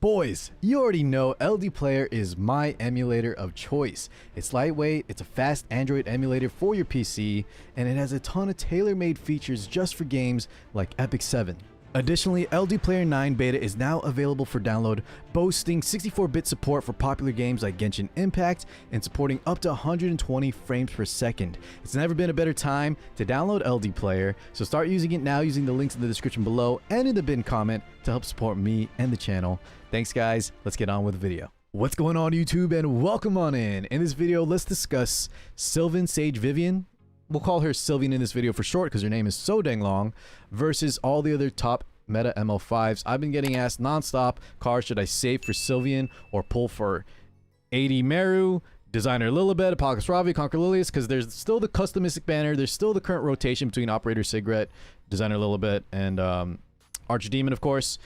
Boys, you already know LD Player is my emulator of choice. It's lightweight, it's a fast Android emulator for your PC, and it has a ton of tailor-made features just for games like Epic 7. Additionally, LD Player 9 Beta is now available for download, boasting 64-bit support for popular games like Genshin Impact and supporting up to 120 frames per second. It's never been a better time to download LD Player, so start using it now using the links in the description below and in the bin comment to help support me and the channel. Thanks guys, let's get on with the video. What's going on YouTube and welcome on in. In this video, let's discuss Sylvan Sage Vivian. We'll call her Sylvian in this video for short because her name is so dang long, versus all the other top meta ML5s. I've been getting asked nonstop, Car, should I save for Sylvian or pull for AD Meru, Designer Lilibet, Apocalypse Ravi, Conquer Lilius, because there's still the custom Mystic Banner, there's still the current rotation between Operator Sigret, Designer Lilibet, and Archdemon, of course.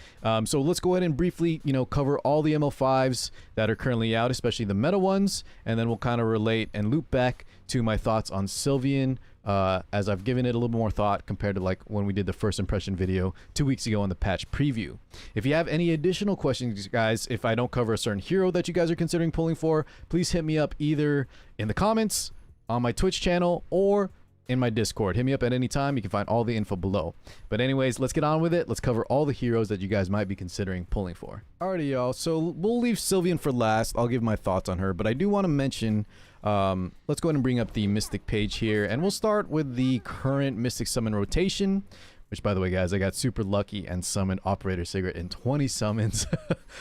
So let's go ahead and briefly, cover all the ML5s that are currently out, especially the meta ones, and then we'll kind of relate and loop back to my thoughts on Sylvian, as I've given it a little more thought compared to like when we did the first impression video 2 weeks ago on the patch preview. If you have any additional questions, guys, if I don't cover a certain hero that you guys are considering pulling for, please hit me up either in the comments, on my Twitch channel, or in my Discord. Hit me up at any time. You can find all the info below. But anyways, let's get on with it. Let's cover all the heroes that you guys might be considering pulling for. Alrighty, y'all. So we'll leave Sylvian for last. I'll give my thoughts on her, but I do want to mention, let's go ahead and bring up the Mystic page here, and we'll start with the current Mystic summon rotation, which, by the way, guys, I got super lucky and summoned Operator Sigret in 20 summons.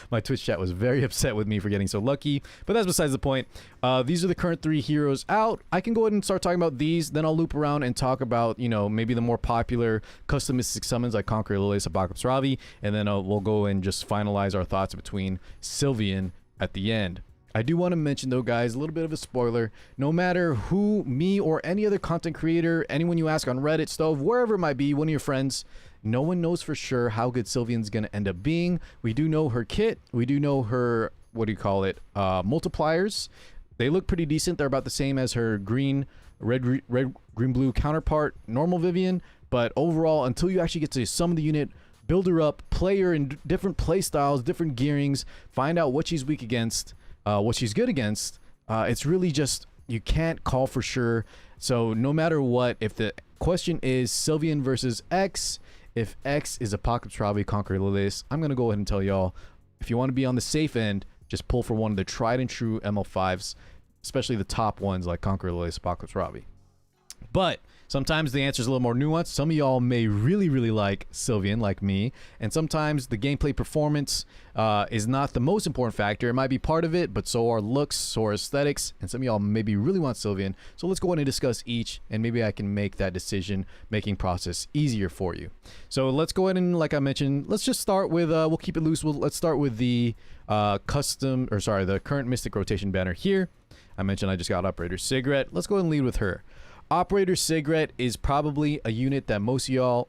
My Twitch chat was very upset with me for getting so lucky, but that's besides the point. These are the current 3 heroes out. I can go ahead and start talking about these, then I'll loop around and talk about, maybe the more popular custom Mystic summons like Conquer Lilius, Apocalypse Ravi, and then we'll go and just finalize our thoughts between Sylvian at the end. I do want to mention though, guys, a little bit of a spoiler. No matter who, me or any other content creator, anyone you ask on Reddit, Stove, wherever it might be, one of your friends, no one knows for sure how good Sylvian's going to end up being. We do know her kit. We do know her, multipliers. They look pretty decent. They're about the same as her green, red, green, blue counterpart, normal Vivian. But overall, until you actually get to summon the unit, build her up, play her in different play styles, different gearings, find out what she's weak against, what she's good against, it's really just, you can't call for sure. So no matter what, if the question is Sylvian versus X, if X is Apocalypse Ravi, Conquer Lilius, I'm going to go ahead and tell y'all, if you want to be on the safe end, just pull for one of the tried and true ML5s, especially the top ones like Conquer Lilius, Apocalypse Ravi. But sometimes the answer is a little more nuanced. Some of y'all may really like Sylvian, like me, and sometimes the gameplay performance is not the most important factor. It might be part of it, but so are looks, so are aesthetics, and some of y'all maybe really want Sylvian. So let's go ahead and discuss each, and maybe I can make that decision-making process easier for you. So let's go ahead and, like I mentioned, let's just start with, we'll keep it loose. Let's start with the the current Mystic rotation banner here. I mentioned I just got Operator Sigret. Let's go ahead and lead with her. Operator Sigret is probably a unit that most of y'all,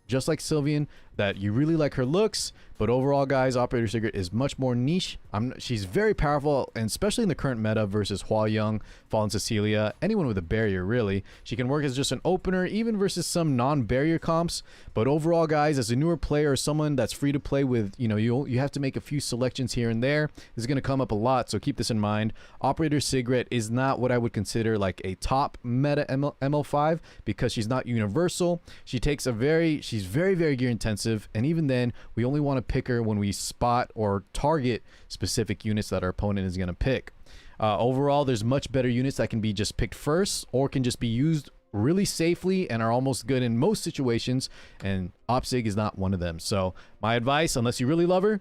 just like Sylvian, that you really like her looks, but overall, guys, Operator Sigret is much more niche. She's very powerful, and especially in the current meta versus Hua Young, Fallen Cecilia, anyone with a barrier, really. She can work as just an opener, even versus some non-barrier comps, but overall, guys, as a newer player or someone that's free to play with, you have to make a few selections here and there. This is going to come up a lot, so keep this in mind. Operator Sigret is not what I would consider like a top meta ML5 because she's not universal. She's very gear intensive, and even then, we only want to pick her when we spot or target specific units that our opponent is going to pick. Overall, there's much better units that can be just picked first or can just be used really safely and are almost good in most situations, and OpSig is not one of them. So my advice, unless you really love her,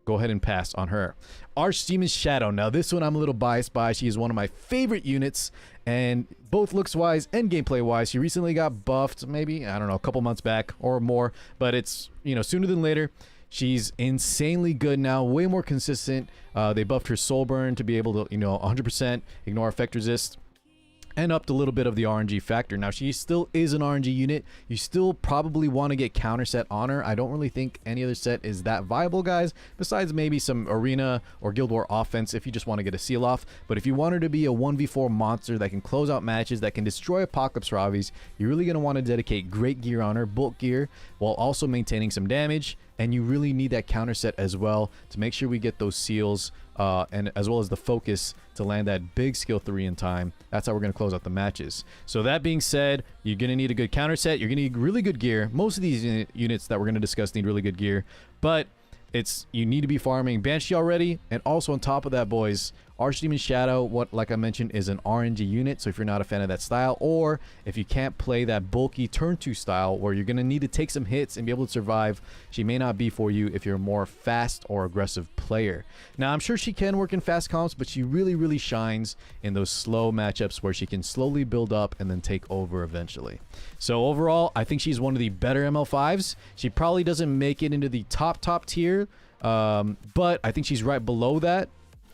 go ahead and pass on her. Archdemon's Shadow. Now this one I'm a little biased by. She is one of my favorite units, and both looks wise and gameplay wise. She recently got buffed, maybe, I don't know, a couple months back or more, but it's, sooner than later. She's insanely good now, way more consistent. They buffed her soul burn to be able to, 100% ignore effect resist, and upped a little bit of the RNG factor. Now, she still is an RNG unit. You still probably want to get counter set on her. I don't really think any other set is that viable, guys, besides maybe some Arena or Guild War offense if you just want to get a seal off. But if you want her to be a 1v4 monster that can close out matches, that can destroy Apocalypse Ravis, you're really going to want to dedicate great gear on her, bulk gear, while also maintaining some damage. and you really need that counter set as well to make sure we get those seals and as well as the focus to land that big skill 3 in time. That's how we're going to close out the matches. So that being said, you're going to need a good counter set. You're going to need really good gear. Most of these units that we're going to discuss need really good gear, but you need to be farming Banshee already, and also on top of that, boys, Archdemon Shadow, like I mentioned, is an RNG unit. So if you're not a fan of that style, or if you can't play that bulky turn 2 style where you're going to need to take some hits and be able to survive, she may not be for you if you're a more fast or aggressive player. Now, I'm sure she can work in fast comps, but she really shines in those slow matchups where she can slowly build up and then take over eventually. So overall, I think she's one of the better ML5s. She probably doesn't make it into the top tier, but I think she's right below that.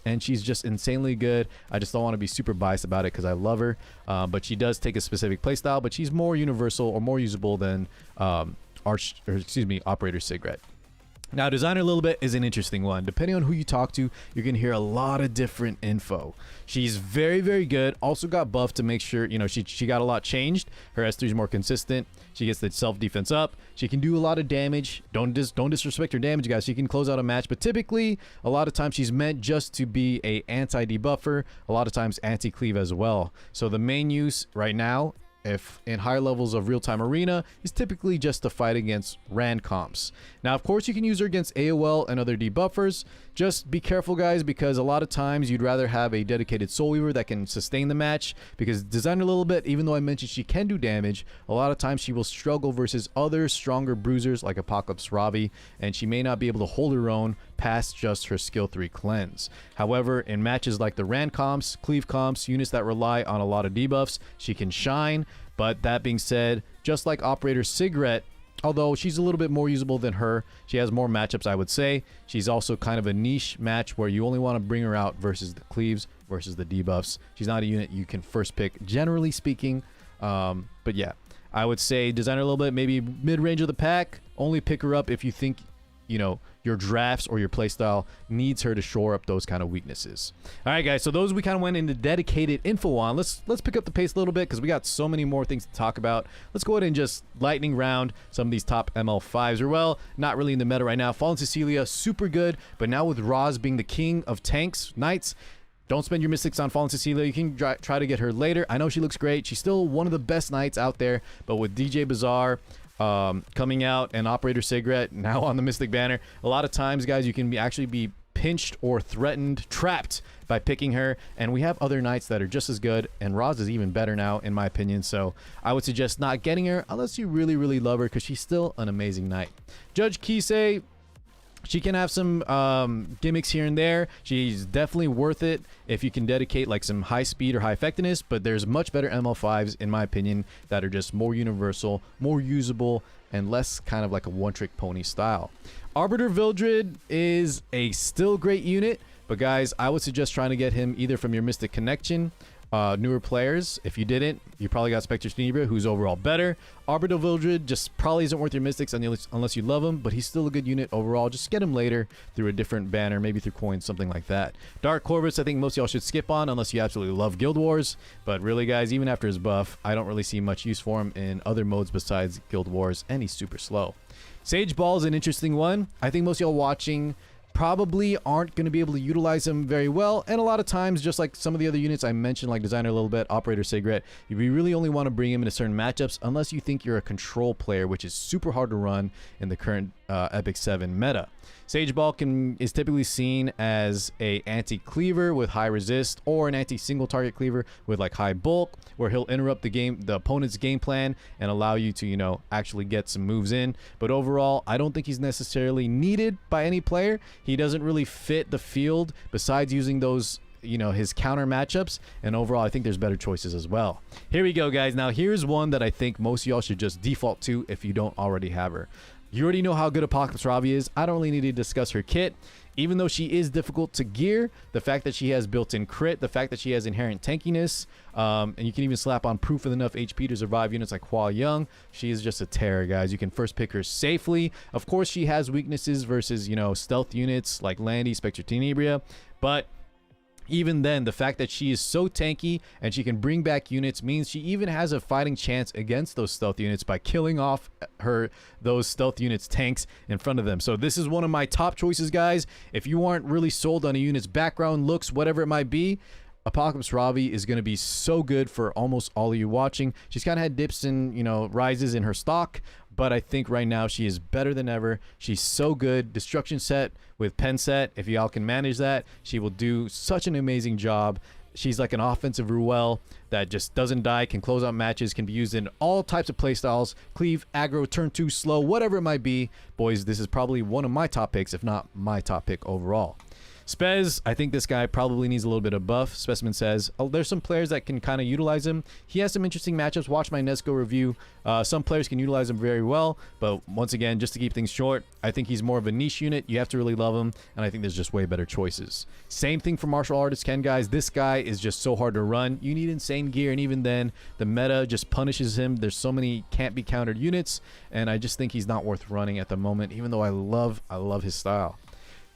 And she's just insanely good. I just don't want to be super biased about it because I love her. But she does take a specific playstyle, but she's more universal or more usable than Operator Cigarette. Now, designer a little bit is an interesting one. Depending on who you talk to, you're going to hear a lot of different info. She's very good. Also got buffed to make sure, you know, she got a lot changed. Her S3 is more consistent. She gets the self-defense up. She can do a lot of damage. Don't disrespect her damage, guys. She can close out a match, but typically, a lot of times she's meant just to be a anti-debuffer. A lot of times anti-cleave as well. So the main use right now, if in higher levels of real-time arena, is typically just to fight against rand comps. Now, of course, you can use her against AOL and other debuffers. Just be careful, guys, because a lot of times you'd rather have a dedicated Soul Weaver that can sustain the match, because designed a little bit, even though I mentioned she can do damage, a lot of times she will struggle versus other stronger bruisers like Apocalypse Ravi, and she may not be able to hold her own past just her skill 3 cleanse. However, in matches like the rand comps, cleave comps, units that rely on a lot of debuffs, she can shine. But that being said, just like Operator Cigarette, although she's a little bit more usable than her, she has more matchups, I would say. She's also kind of a niche match where you only want to bring her out versus the cleaves versus the debuffs. She's not a unit you can first pick, generally speaking. But yeah, I would say design her a little bit, maybe mid-range of the pack. Only pick her up if you think, you know, your drafts or your playstyle needs her to shore up those kind of weaknesses. All right, guys, so those we kind of went into dedicated info on. Let's pick up the pace a little bit because we got so many more things to talk about. Let's go ahead and just lightning round some of these top ML5s. Or, well, not really in the meta right now. Fallen Cecilia, super good, but now with Roz being the king of tanks, knights, don't spend your mystics on Fallen Cecilia. You can try to get her later. I know she looks great. She's still one of the best knights out there, but with DJ Bazaar coming out and Operator Cigarette now on the Mystic banner, a lot of times, guys, you can actually be pinched or threatened, trapped by picking her, and we have other knights that are just as good, and Roz is even better now in my opinion. So I would suggest not getting her unless you really love her, because she's still an amazing knight. Judge Kisei, she can have some gimmicks here and there. She's definitely worth it if you can dedicate like some high speed or high effectiveness, but there's much better ML5s in my opinion that are just more universal, more usable, and less kind of like a one-trick pony style. Arbiter Vildred is a still great unit, but guys, I would suggest trying to get him either from your Mystic Connection, newer players. If you didn't, you probably got Spectre Tenebria, who's overall better. Arbiter Vildred just probably isn't worth your mystics unless you love him, but he's still a good unit overall. Just get him later through a different banner, maybe through coins, something like that. Dark Corvus, I think most of y'all should skip on unless you absolutely love Guild Wars, but really, guys, even after his buff, I don't really see much use for him in other modes besides Guild Wars, and he's super slow. Sage Ball is an interesting one. I think most of y'all watching probably aren't going to be able to utilize them very well, and a lot of times, just like some of the other units I mentioned, like Designer a little bit, Operator Cigarette, you really only want to bring him into certain matchups unless you think you're a control player, which is super hard to run in the current Epic 7 meta. Sage Ball is typically seen as a anti-cleaver with high resist, or an anti-single target cleaver with like high bulk, where he'll interrupt the opponent's game plan and allow you to, you know, actually get some moves in. But overall, I don't think he's necessarily needed by any player. He doesn't really fit the field besides using those, you know, his counter matchups, and overall I think there's better choices as well. Here we go, guys. Now here's one that I think most of y'all should just default to if you don't already have her. You already know how good Apocalypse Ravi is. I don't really need to discuss her kit. Even though she is difficult to gear, the fact that she has built-in crit, the fact that she has inherent tankiness, and you can even slap on proof with enough HP to survive units like Hua Young, she is just a terror, guys. You can first pick her safely. Of course, she has weaknesses versus, you know, stealth units like Landy, Spectre Tenebria, but Even then, the fact that she is so tanky and she can bring back units means she even has a fighting chance against those stealth units by killing off those stealth units tanks in front of them. So this is one of my top choices, guys. If you aren't really sold on a unit's background, looks, whatever it might be, Apocalypse Ravi is going to be so good for almost all of you watching. She's kind of had dips and, you know, rises in her stock, but I think right now she is better than ever. She's so good. Destruction set with pen set, if y'all can manage that, she will do such an amazing job. She's like an offensive Ruel that just doesn't die, can close out matches, can be used in all types of playstyles, cleave, aggro, turn 2, slow, whatever it might be. Boys, this is probably one of my top picks, if not my top pick overall. Spez, I think this guy probably needs a little bit of buff. Specimen says, oh, there's some players that can kind of utilize him. He has some interesting matchups. Watch my Nesco review. Some players can utilize him very well, but once again, just to keep things short, I think he's more of a niche unit. You have to really love him, and I think there's just way better choices. Same thing for Martial Artist Ken, guys. This guy is just so hard to run. You need insane gear, and even then, the meta just punishes him. There's so many can't be countered units, and I just think he's not worth running at the moment, even though I love his style.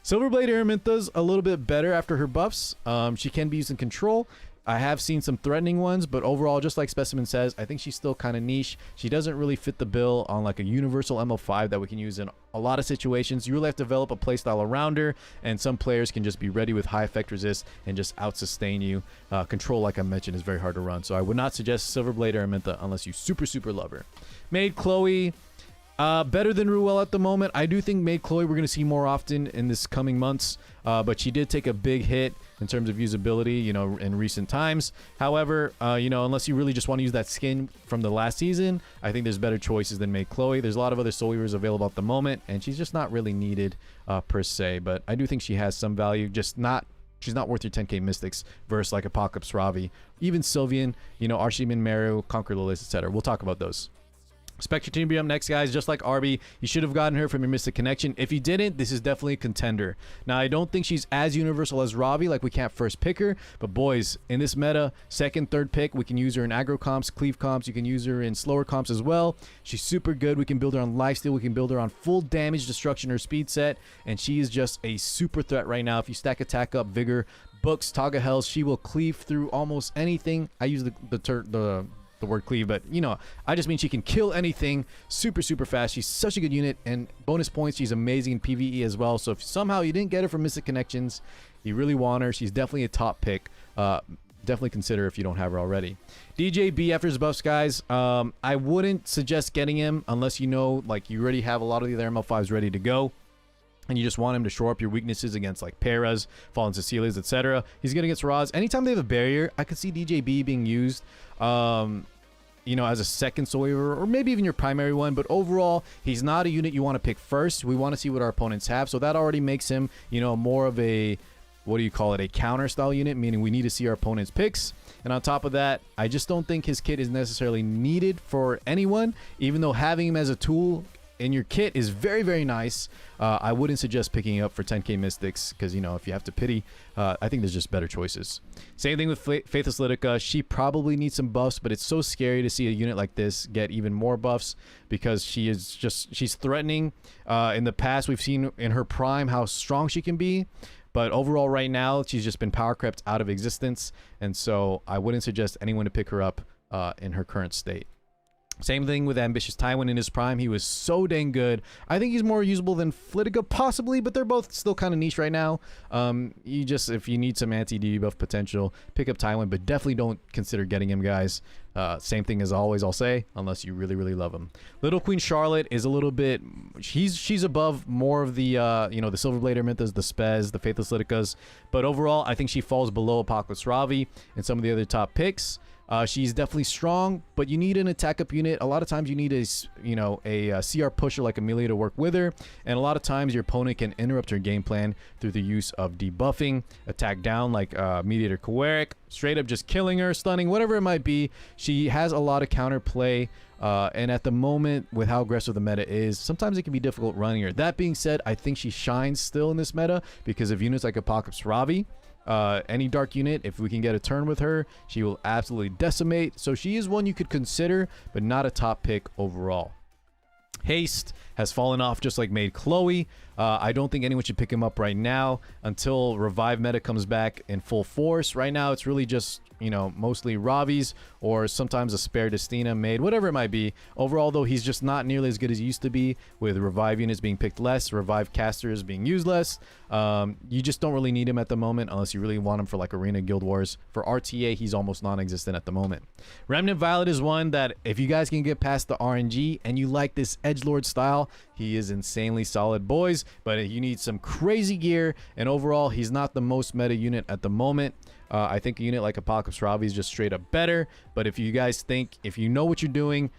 Silverblade Araminta's a little bit better after her buffs. She can be used in control. I have seen some threatening ones, but overall, just like Specimen says, I think she's still kind of niche. She doesn't really fit the bill on like a universal ML5 that we can use in a lot of situations. You really have to develop a playstyle around her, and some players can just be ready with high effect resist and just out-sustain you. Control, like I mentioned, is very hard to run, so I would not suggest Silverblade Araminta unless you super love her. Maid Chloe, better than Ruel at the moment. I do think Maid Chloe we're going to see more often in this coming months, but she did take a big hit in terms of usability, you know, in recent times. However, you know, unless you really just want to use that skin from the last season, I think there's better choices than Maid Chloe. There's a lot of other Soul Weavers available at the moment, and she's just not really needed per se, but I do think she has some value, just not... She's not worth your 10k Mystics versus like Apocalypse Ravi. Even Sylvan, you know, Arshiman Meru, Conquer Lilith, etc. We'll talk about those. Spectre Team be up next, guys. Just like Arby, you should have gotten her from your Mystic Connection. If you didn't, this is definitely a contender. Now, I don't think she's as universal as Ravi, like we can't first pick her, but boys, in this meta, second, third pick, we can use her in aggro comps, cleave comps, you can use her in slower comps as well. She's super good. We can build her on lifesteal, we can build her on full damage destruction or speed set, and she is just a super threat right now. If you stack attack up, vigor, books, Taga Hells, she will cleave through almost anything. I use the word cleave, but you know, I just mean she can kill anything super fast. She's such a good unit, and bonus points, she's amazing in PvE as well. So if somehow you didn't get her from Mystic Connections, you really want her, she's definitely a top pick. Definitely consider if you don't have her already. DJB after his buffs, guys. I wouldn't suggest getting him unless you know, like, you already have a lot of the other ML5s ready to go, and you just want him to shore up your weaknesses against like Paras, Fallen Cecilias, etc. He's good against Raz. Anytime they have a barrier, I could see DJB being used, you know, as a second Soul Weaver, or maybe even your primary one. But overall, he's not a unit you want to pick first. We want to see what our opponents have, so that already makes him, you know, more of a, what do you call it, a counter style unit, meaning we need to see our opponent's picks. And on top of that, I just don't think his kit is necessarily needed for anyone, even though having him as a tool in your kit is very nice. I wouldn't suggest picking up for 10k Mystics, because, you know, if you have to pity, I think there's just better choices. Same thing with Faithless Lytica. She probably needs some buffs, but it's so scary to see a unit like this get even more buffs, because she's threatening. In the past, we've seen in her prime how strong she can be, but overall right now, she's just been power crept out of existence, and so I wouldn't suggest anyone to pick her up in her current state. Same thing with Ambitious Tywin in his prime. He was so dang good. I think he's more usable than Flitica possibly, but they're both still kind of niche right now. If you need some anti-debuff potential, pick up Tywin, but definitely don't consider getting him, guys. Same thing as always, I'll say, unless you really love him. Little Queen Charlotte is a little bit, she's above more of the you know, the Silverblade Aramintas, the Spez, the Faithless Lyticas, but overall I think she falls below Apocalypse Ravi and some of the other top picks. She's definitely strong, but you need an attack up unit. A lot of times you need a CR pusher like Amelia to work with her, and a lot of times your opponent can interrupt your game plan through the use of debuffing, attack down like Mediator Koeric, straight up just killing her, stunning, whatever it might be. She has a lot of counterplay, and at the moment, with how aggressive the meta is, sometimes it can be difficult running her. That being said, I think she shines still in this meta because of units like Apocalypse Ravi. Any dark unit, if we can get a turn with her, she will absolutely decimate. So she is one you could consider, but not a top pick overall. Haste has fallen off just like Maid Chloe. I don't think anyone should pick him up right now until Revive meta comes back in full force. Right now, it's really just, you know, mostly Ravi's or sometimes a spare Destina Maid, whatever it might be. Overall, though, he's just not nearly as good as he used to be, with Revive units being picked less, Revive casters being used less. You just don't really need him at the moment unless you really want him for like Arena Guild Wars. For RTA, he's almost non-existent at the moment. Remnant Violet is one that if you guys can get past the RNG and you like this edgelord style, he is insanely solid, boys, but you need some crazy gear, and overall, he's not the most meta unit at the moment. I think a unit like Apocalypse Ravi is just straight up better, but if you guys think, if you know what you're doing,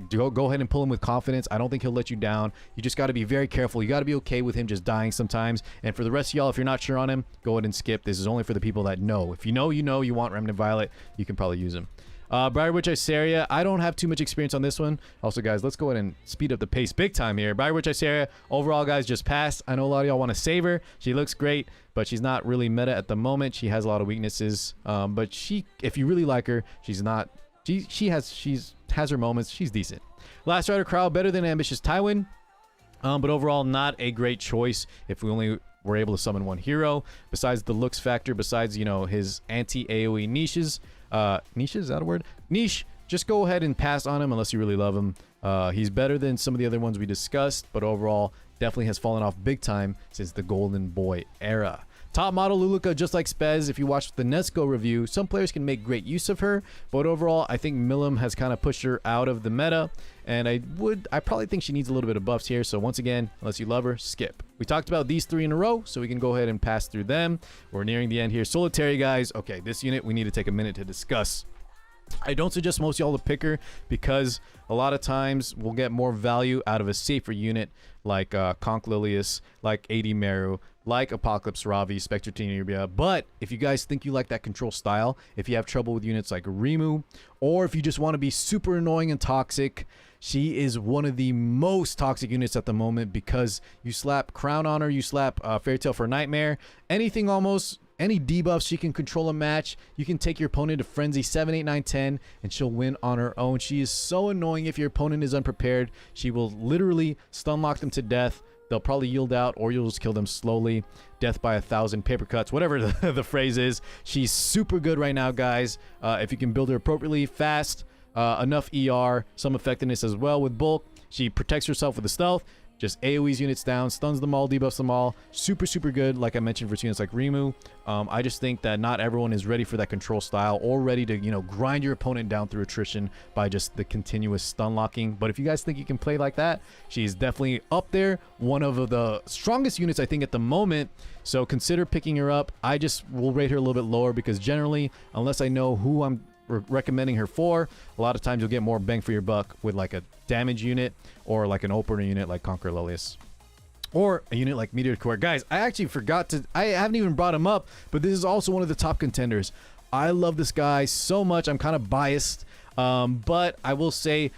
go ahead and pull him with confidence. I don't think he'll let you down. You just got to be very careful. You got to be okay with him just dying sometimes. And for the rest of y'all, if you're not sure on him, go ahead and skip. This is only for the people that know. If you know, you know you want Remnant Violet, you can probably use him. Briar Witch Iseria, I don't have too much experience on this one. Also, guys, let's go ahead and speed up the pace big time here. Briar Witch Iseria, overall, guys, just passed. I know a lot of y'all want to save her. She looks great, but she's not really meta at the moment. She has a lot of weaknesses, but if you really like her, she's not. She has her moments. She's decent. Last Rider Crowd, better than Ambitious Tywin, but overall, not a great choice if we only were able to summon one hero. Besides the looks factor, besides, you know, his anti-AoE niches. Niche, is that a word? Niche, just go ahead and pass on him unless you really love him. He's better than some of the other ones we discussed, but overall definitely has fallen off big time since the Golden Boy era. Top model Luluka, just like Spez, if you watch the Nesco review, some players can make great use of her, but overall I think Milim has kind of pushed her out of the meta, and I probably think she needs a little bit of buffs here. So once again, unless you love her, skip. We talked about these three in a row, so we can go ahead and pass through them. We're nearing the end here. Solitary, guys. Okay, this unit we need to take a minute to discuss. I don't suggest most y'all to pick her because a lot of times we'll get more value out of a safer unit like Conch Lilius, like AD Meru, like Apocalypse Ravi, Spectre Tenebria. But if you guys think you like that control style, if you have trouble with units like Rimu, or if you just want to be super annoying and toxic, she is one of the most toxic units at the moment because you slap Crown on her, you slap Fairy Tale for Nightmare, anything almost. Any debuffs, she can control a match. You can take your opponent to Frenzy 7, 8, 9, 10, and she'll win on her own. She is so annoying if your opponent is unprepared. She will literally stun lock them to death. They'll probably yield out, or you'll just kill them slowly. Death by 1,000 paper cuts, whatever the phrase is. She's super good right now, guys. If you can build her appropriately, fast, enough ER, some effectiveness as well with bulk. She protects herself with the stealth. Just AoEs units down, stuns them all, debuffs them all. Super, super good, like I mentioned, for units like Rimu. I just think that not everyone is ready for that control style or ready to, you know, grind your opponent down through attrition by just the continuous stun locking. But if you guys think you can play like that, she's definitely up there. One of the strongest units, I think, at the moment. So consider picking her up. I just will rate her a little bit lower because generally, unless I know who I'm recommending her for, a lot of times you'll get more bang for your buck with like a damage unit or like an opener unit like Conqueror Lilius or a unit like Meteor Core. Guys, I actually forgot to, I haven't even brought him up, but this is also one of the top contenders. I love this guy so much. I'm kind of biased, but I will say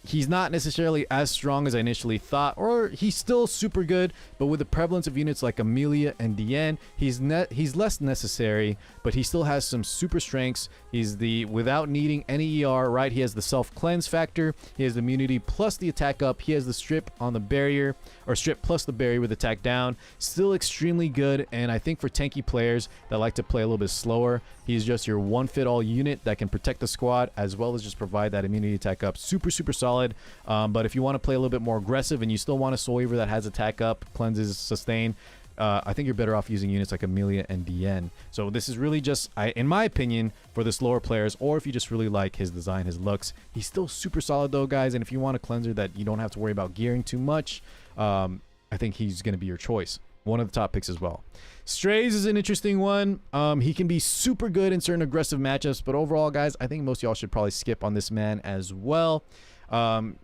he's not necessarily as strong as I initially thought, or he's still super good, but with the prevalence of units like Amelia and Diane, he's less necessary, but he still has some super strengths. He's without needing any ER, right? He has the self-cleanse factor, he has the immunity plus the attack up, he has the strip on the barrier, or strip plus the barrier with attack down. Still extremely good, and I think for tanky players that like to play a little bit slower, he's just your one-fit-all unit that can protect the squad as well as just provide that immunity attack up. Super, super solid. But if you want to play a little bit more aggressive and you still want a Soul Weaver that has attack up, cleanses, sustain, I think you're better off using units like Amelia and Diane. So this is really just, in my opinion, for the slower players, or if you just really like his design, his looks. He's still super solid though, guys, and if you want a cleanser that you don't have to worry about gearing too much, I think he's going to be your choice. One of the top picks as well. Strays is an interesting one. He can be super good in certain aggressive matchups, but overall, guys, I think most of y'all should probably skip on this man as well.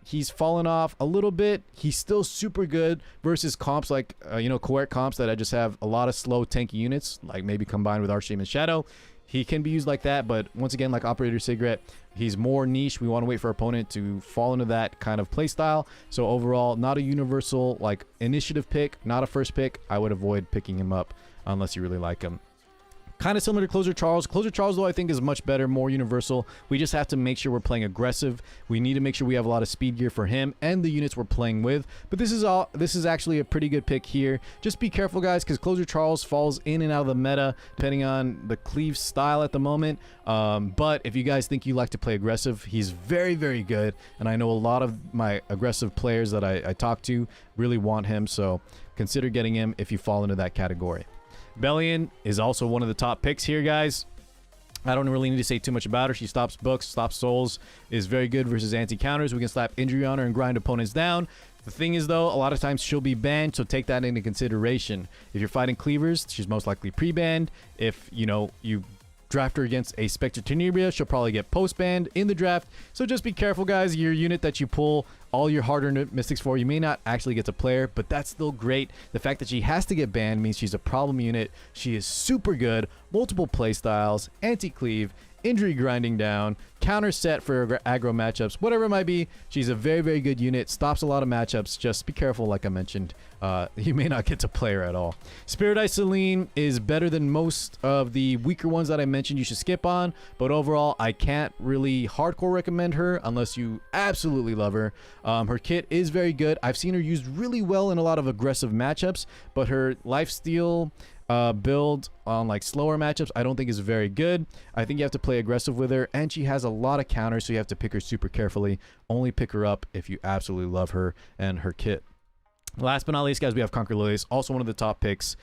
He's fallen off a little bit. He's still super good versus comps like, Coert comps that I just have a lot of slow tanky units, like maybe combined with Archdaemon Shadow. He can be used like that, but once again, like Operator Cigarette, he's more niche. We want to wait for our opponent to fall into that kind of play style. So overall, not a universal like initiative pick, not a first pick. I would avoid picking him up unless you really like him. Kind of similar to Closer Charles. Closer Charles, though, I think is much better, more universal. We just have to make sure we're playing aggressive. We need to make sure we have a lot of speed gear for him and the units we're playing with. But this is actually a pretty good pick here. Just be careful, guys, because Closer Charles falls in and out of the meta depending on the cleave style at the moment. But if you guys think you like to play aggressive, he's very, very good. And I know a lot of my aggressive players that I talk to really want him. So consider getting him if you fall into that category. Bellion is also one of the top picks here, guys. I don't really need to say too much about her. She stops books, stops souls, is very good versus anti-counters. We can slap injury on her and grind opponents down. The thing is, though, a lot of times she'll be banned, so take that into consideration. If you're fighting cleavers, she's most likely pre-banned. If, you know, you draft her against a Spectre Tenebria, she'll probably get post-banned in the draft. So just be careful, guys. Your unit that you pull all your hard-earned mystics for, you may not actually get to play her, but that's still great. The fact that she has to get banned means she's a problem unit. She is super good, multiple playstyles, anti-cleave, injury grinding down, counter set for aggro matchups, whatever it might be. She's a very, very good unit, stops a lot of matchups. Just be careful, like I mentioned. You may not get to play her at all. Spirit Eye Celine is better than most of the weaker ones that I mentioned you should skip on, but overall, I can't really hardcore recommend her unless you absolutely love her. Her kit is very good. I've seen her used really well in a lot of aggressive matchups, but her lifesteal build on like slower matchups I don't think is very good. I think you have to play aggressive with her, and she has a lot of counters, so you have to pick her super carefully. Only pick her up if you absolutely love her and her kit. Last but not least, guys, we have Conquer Lilius, also one of the top picks.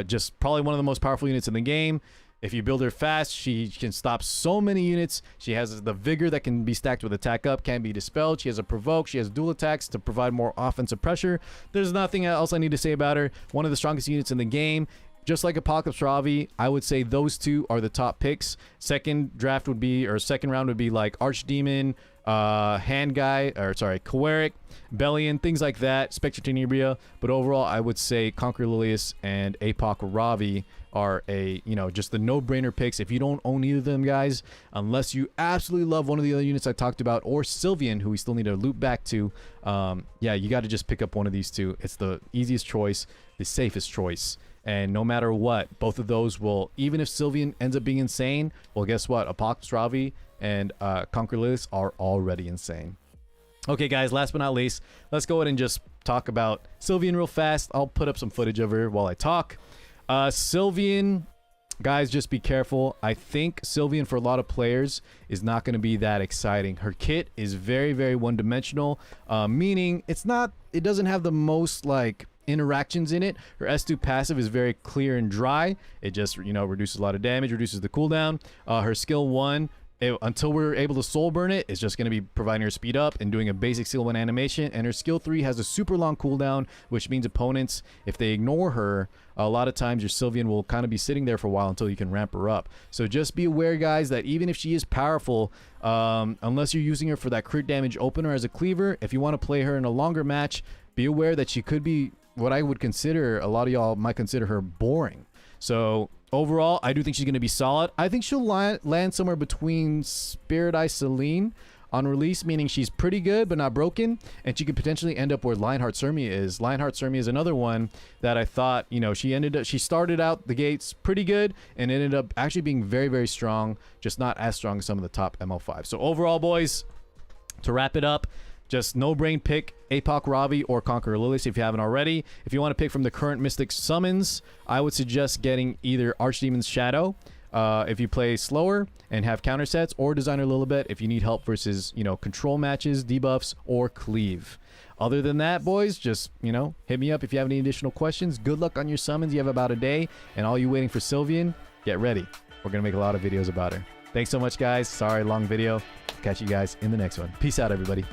Just probably one of the most powerful units in the game. If you build her fast, she can stop so many units. She has the vigor that can be stacked with attack up, can be dispelled. She has a provoke. She has dual attacks to provide more offensive pressure. There's nothing else I need to say about her. One of the strongest units in the game. Just like Apocalypse Ravi, I would say those two are the top picks. Second draft would be, or second round would be like Archdemon, Hand Guy, or sorry, Coeric, Bellion, things like that, Spectre Tenebria. But overall, I would say Conquer Lilius and Apoc Ravi are a, you know, just the no-brainer picks. If you don't own either of them, guys, unless you absolutely love one of the other units I talked about, or Sylvan, who we still need to loop back to, yeah, you got to just pick up one of these two. It's the easiest choice, the safest choice. And no matter what, both of those will, even if Sylvan ends up being insane, well, guess what? Apocalypse Ravi and Conquer Lilius are already insane. Okay, guys, last but not least, let's go ahead and just talk about Sylvan real fast. I'll put up some footage of her while I talk. Sylvan, guys, just be careful. I think Sylvan, for a lot of players, is not going to be that exciting. Her kit is very, very one-dimensional, meaning it doesn't have the most, like, interactions in it. Her S2 passive is very clear and dry. It just, you know, reduces a lot of damage, reduces the cooldown. Her skill 1, until we're able to soul burn it, it's just going to be providing her speed up and doing a basic skill 1 animation. And her skill 3 has a super long cooldown, which means opponents, if they ignore her, a lot of times your Sylvan will kind of be sitting there for a while until you can ramp her up. So just be aware, guys, that even if she is powerful, unless you're using her for that crit damage opener as a cleaver, if you want to play her in a longer match, be aware that she could be what I would consider, a lot of y'all might consider her boring. So overall, I do think she's going to be solid. I think she'll land somewhere between Spirit Eye Celine on release, meaning she's pretty good but not broken, and she could potentially end up where Lionheart Sirmia is. Lionheart Sirmia is another one that I thought, you know, she started out the gates pretty good and ended up actually being very, very strong, just not as strong as some of the top ML5. So overall, boys, to wrap it up, just no-brain pick Apoc Ravi or Conquer Lilius if you haven't already. If you want to pick from the current Mystic summons, I would suggest getting either Archdemon's Shadow if you play slower and have counter sets, or Designer Lilibet if you need help versus, you know, control matches, debuffs, or cleave. Other than that, boys, just, you know, hit me up if you have any additional questions. Good luck on your summons. You have about a day, and all you waiting for Sylvan, get ready. We're going to make a lot of videos about her. Thanks so much, guys. Sorry, long video. Catch you guys in the next one. Peace out, everybody.